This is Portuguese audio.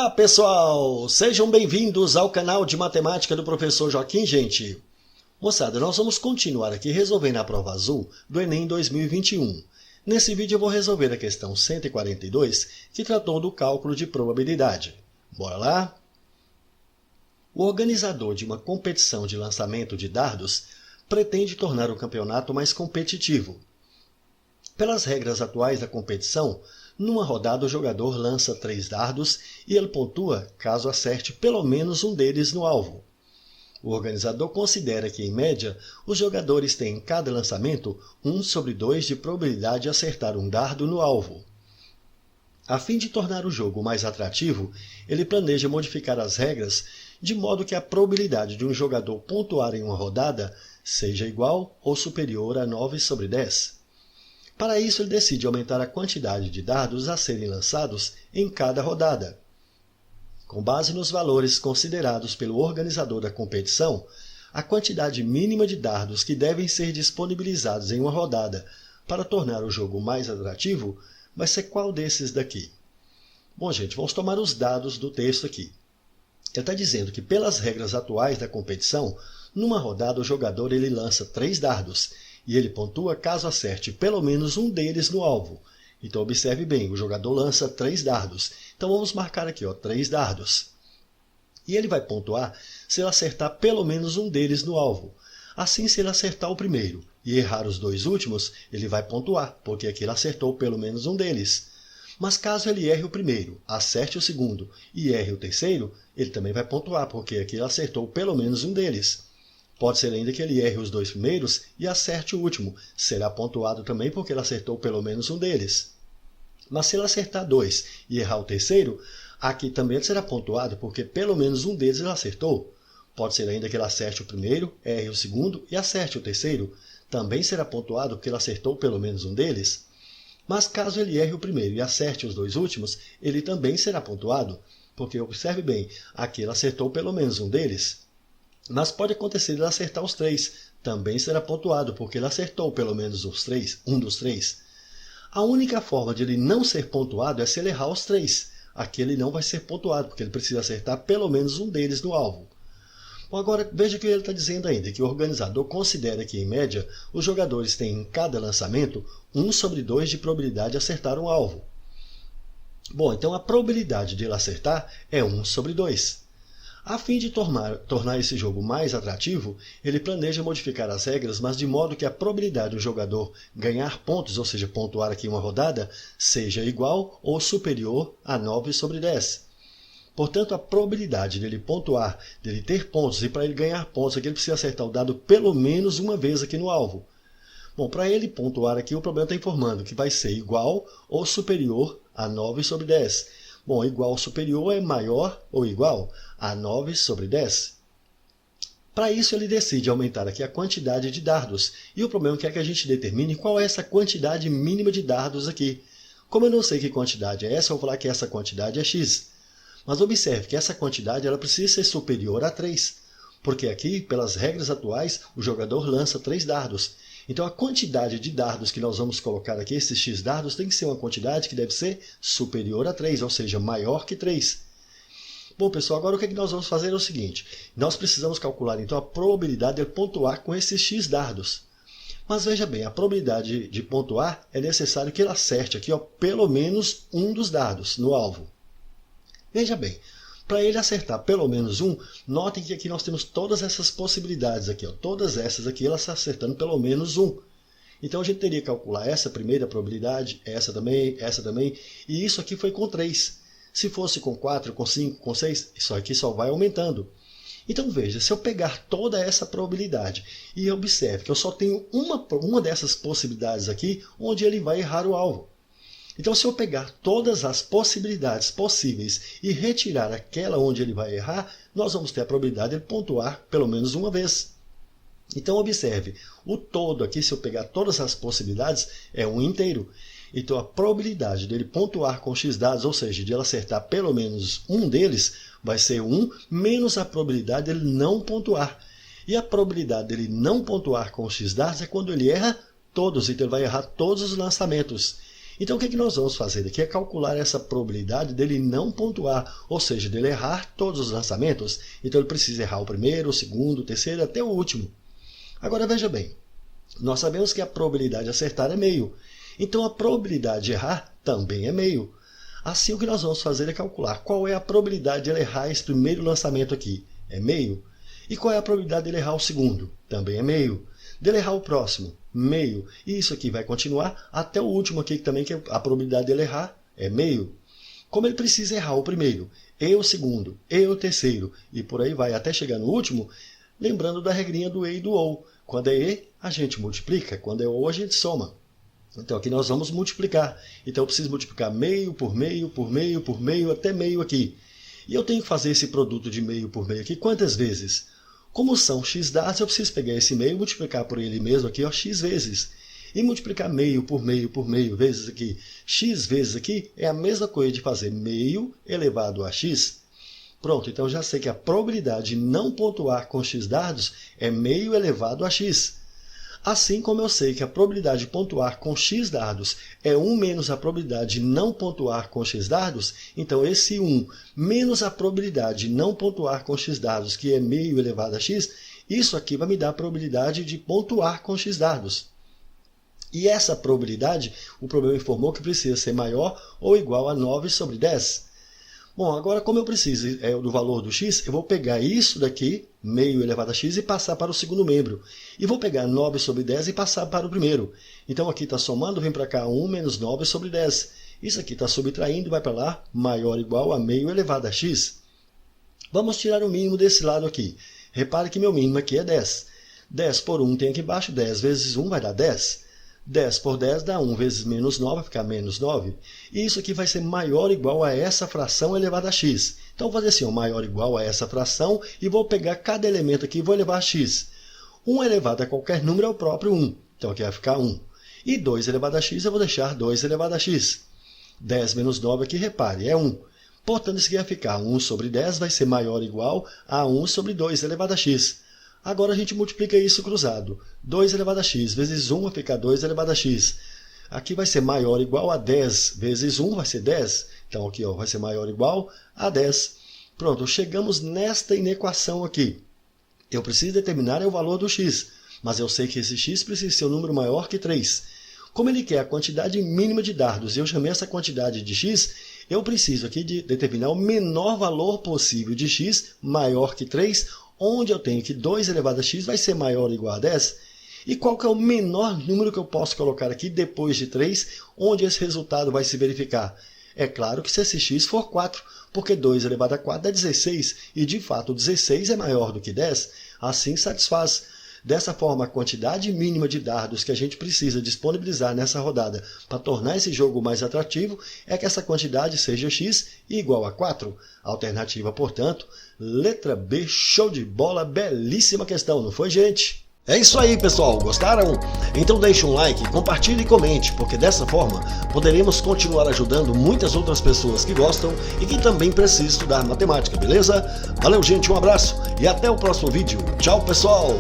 Olá pessoal, sejam bem-vindos ao canal de matemática do professor Joaquim, gente. Moçada, nós vamos continuar aqui resolvendo a prova azul do Enem 2021. Nesse vídeo eu vou resolver a questão 142, que tratou do cálculo de probabilidade. Bora lá? O organizador de uma competição de lançamento de dardos pretende tornar o campeonato mais competitivo. Pelas regras atuais da competição, numa rodada o jogador lança 3 dardos e ele pontua caso acerte pelo menos um deles no alvo. O organizador considera que, em média, os jogadores têm em cada lançamento 1/2 de probabilidade de acertar um dardo no alvo. A fim de tornar o jogo mais atrativo, ele planeja modificar as regras de modo que a probabilidade de um jogador pontuar em uma rodada seja igual ou superior a 9/10. Para isso, ele decide aumentar a quantidade de dardos a serem lançados em cada rodada. Com base nos valores considerados pelo organizador da competição, a quantidade mínima de dardos que devem ser disponibilizados em uma rodada para tornar o jogo mais atrativo vai ser qual desses daqui? Bom, gente, vamos tomar os dados do texto aqui. Ele está dizendo que, pelas regras atuais da competição, numa rodada o jogador lança 3 dardos e ele pontua caso acerte pelo menos um deles no alvo. Então, observe bem, o jogador lança 3 dardos. Então, vamos marcar aqui, 3 dardos. E ele vai pontuar se ele acertar pelo menos um deles no alvo. Assim, se ele acertar o primeiro e errar os 2 últimos, ele vai pontuar, porque aqui ele acertou pelo menos um deles. Mas caso ele erre o primeiro, acerte o segundo e erre o terceiro, ele também vai pontuar, porque aqui ele acertou pelo menos um deles. Pode ser ainda que ele erre os 2 primeiros e acerte o último. Será pontuado também porque ele acertou pelo menos um deles. Mas se ele acertar 2 e errar o terceiro, aqui também será pontuado porque pelo menos um deles ele acertou. Pode ser ainda que ele acerte o primeiro, erre o segundo e acerte o terceiro. Também será pontuado porque ele acertou pelo menos um deles. Mas caso ele erre o primeiro e acerte os 2 últimos, ele também será pontuado, porque observe bem, aqui ele acertou pelo menos um deles. Mas pode acontecer ele acertar os 3, também será pontuado, porque ele acertou pelo menos um dos 3. A única forma de ele não ser pontuado é se ele errar os 3. Aqui ele não vai ser pontuado, porque ele precisa acertar pelo menos um deles no alvo. Bom, agora veja o que ele está dizendo ainda, que o organizador considera que, em média, os jogadores têm em cada lançamento 1/2 de probabilidade de acertar um alvo. Bom, então a probabilidade de ele acertar é 1/2. A fim de tornar esse jogo mais atrativo, ele planeja modificar as regras, mas de modo que a probabilidade do jogador ganhar pontos, ou seja, pontuar aqui uma rodada, seja igual ou superior a 9/10. Portanto, a probabilidade dele pontuar, dele ter pontos e para ele ganhar pontos, aqui ele precisa acertar o dado pelo menos uma vez aqui no alvo. Bom, para ele pontuar aqui, o problema está informando que vai ser igual ou superior a 9/10. Bom, igual ou superior é maior ou igual a 9/10. Para isso, ele decide aumentar aqui a quantidade de dardos. E o problema é que a gente determine qual é essa quantidade mínima de dardos aqui. Como eu não sei que quantidade é essa, eu vou falar que essa quantidade é x. Mas observe que essa quantidade ela precisa ser superior a 3. Porque aqui, pelas regras atuais, o jogador lança 3 dardos. Então, a quantidade de dardos que nós vamos colocar aqui, esses x dardos, tem que ser uma quantidade que deve ser superior a 3, ou seja, maior que 3. Bom, pessoal, agora o que nós vamos fazer é o seguinte. Nós precisamos calcular, então, a probabilidade de pontuar com esses x dardos. Mas veja bem, a probabilidade de pontuar é necessário que ele acerte aqui, pelo menos um dos dardos no alvo. Veja bem, para ele acertar pelo menos um, notem que aqui nós temos todas essas possibilidades aqui, todas essas aqui, elas acertando pelo menos um. Então a gente teria que calcular essa primeira probabilidade, essa também, e isso aqui foi com 3. Se fosse com 4, com 5, com 6, isso aqui só vai aumentando. Então veja, se eu pegar toda essa probabilidade e observe que eu só tenho uma dessas possibilidades aqui onde ele vai errar o alvo. Então, se eu pegar todas as possibilidades possíveis e retirar aquela onde ele vai errar, nós vamos ter a probabilidade de ele pontuar pelo menos uma vez. Então, observe, o todo aqui, se eu pegar todas as possibilidades, é um inteiro. Então, a probabilidade dele pontuar com x dados, ou seja, de ele acertar pelo menos um deles, vai ser 1 menos a probabilidade dele não pontuar. E a probabilidade dele não pontuar com x dados é quando ele erra todos, então ele vai errar todos os lançamentos. Então o que nós vamos fazer aqui é calcular essa probabilidade dele não pontuar, ou seja, dele errar todos os lançamentos. Então ele precisa errar o primeiro, o segundo, o terceiro, até o último. Agora veja bem, nós sabemos que a probabilidade de acertar é meio. Então a probabilidade de errar também é meio. Assim o que nós vamos fazer é calcular qual é a probabilidade de ele errar esse primeiro lançamento aqui. É meio. E qual é a probabilidade de ele errar o segundo? Também é meio. Dele errar o próximo? Meio. E isso aqui vai continuar até o último aqui também, que a probabilidade dele errar é meio. Como ele precisa errar o primeiro, e o segundo, e o terceiro, e por aí vai até chegar no último, lembrando da regrinha do e e do ou. Quando é e, a gente multiplica. Quando é ou, a gente soma. Então aqui nós vamos multiplicar. Então eu preciso multiplicar meio por meio, por meio, por meio, até meio aqui. E eu tenho que fazer esse produto de meio por meio aqui quantas vezes? Como são x dados, eu preciso pegar esse meio e multiplicar por ele mesmo aqui, ó, x vezes. E multiplicar meio por meio vezes aqui. X vezes aqui é a mesma coisa de fazer meio elevado a x. Pronto, então eu já sei que a probabilidade de não pontuar com x dados é meio elevado a x. Assim como eu sei que a probabilidade de pontuar com x dados é 1 menos a probabilidade de não pontuar com x dados, então esse 1 menos a probabilidade de não pontuar com x dados, que é meio elevado a x, isso aqui vai me dar a probabilidade de pontuar com x dados. E essa probabilidade, o problema informou que precisa ser maior ou igual a 9 sobre 10. Bom, agora como eu preciso do valor do x, eu vou pegar isso daqui, meio elevado a x, e passar para o segundo membro. E vou pegar 9 sobre 10 e passar para o primeiro. Então aqui está somando, vem para cá 1 menos 9 sobre 10. Isso aqui está subtraindo, vai para lá, maior ou igual a meio elevado a x. Vamos tirar o mínimo desse lado aqui. Repare que meu mínimo aqui é 10. 10 por 1 tem aqui embaixo, 10 vezes 1 vai dar 10. 10 por 10 dá 1 vezes menos 9, vai ficar menos 9. E isso aqui vai ser maior ou igual a essa fração elevada a x. Então, vou fazer assim, ó, maior ou igual a essa fração, e vou pegar cada elemento aqui e vou elevar a x. 1 elevado a qualquer número é o próprio 1. Então, aqui vai ficar 1. E 2 elevado a x, eu vou deixar 2 elevado a x. 10 menos 9 aqui, repare, é 1. Portanto, isso aqui vai ficar 1 sobre 10, vai ser maior ou igual a 1 sobre 2 elevado a x. Agora a gente multiplica isso cruzado. 2 elevado a x vezes 1 vai ficar 2 elevado a x. Aqui vai ser maior ou igual a 10 vezes 1 vai ser 10. Então aqui ó, vai ser maior ou igual a 10. Pronto, chegamos nesta inequação aqui. Eu preciso determinar o valor do x, mas eu sei que esse x precisa ser um número maior que 3. Como ele quer a quantidade mínima de dados e eu chamei essa quantidade de x, eu preciso aqui de determinar o menor valor possível de x maior que 3, onde eu tenho que 2 elevado a x vai ser maior ou igual a 10. E qual que é o menor número que eu posso colocar aqui depois de 3, onde esse resultado vai se verificar? É claro que se esse x for 4, porque 2 elevado a 4 dá 16, e de fato 16 é maior do que 10, assim satisfaz. Dessa forma, a quantidade mínima de dados que a gente precisa disponibilizar nessa rodada para tornar esse jogo mais atrativo é que essa quantidade seja x igual a 4. Alternativa, portanto, letra B, show de bola, belíssima questão, não foi, gente? É isso aí, pessoal. Gostaram? Então deixe um like, compartilhe e comente, porque dessa forma poderemos continuar ajudando muitas outras pessoas que gostam e que também precisam estudar matemática, beleza? Valeu, gente, um abraço e até o próximo vídeo. Tchau, pessoal!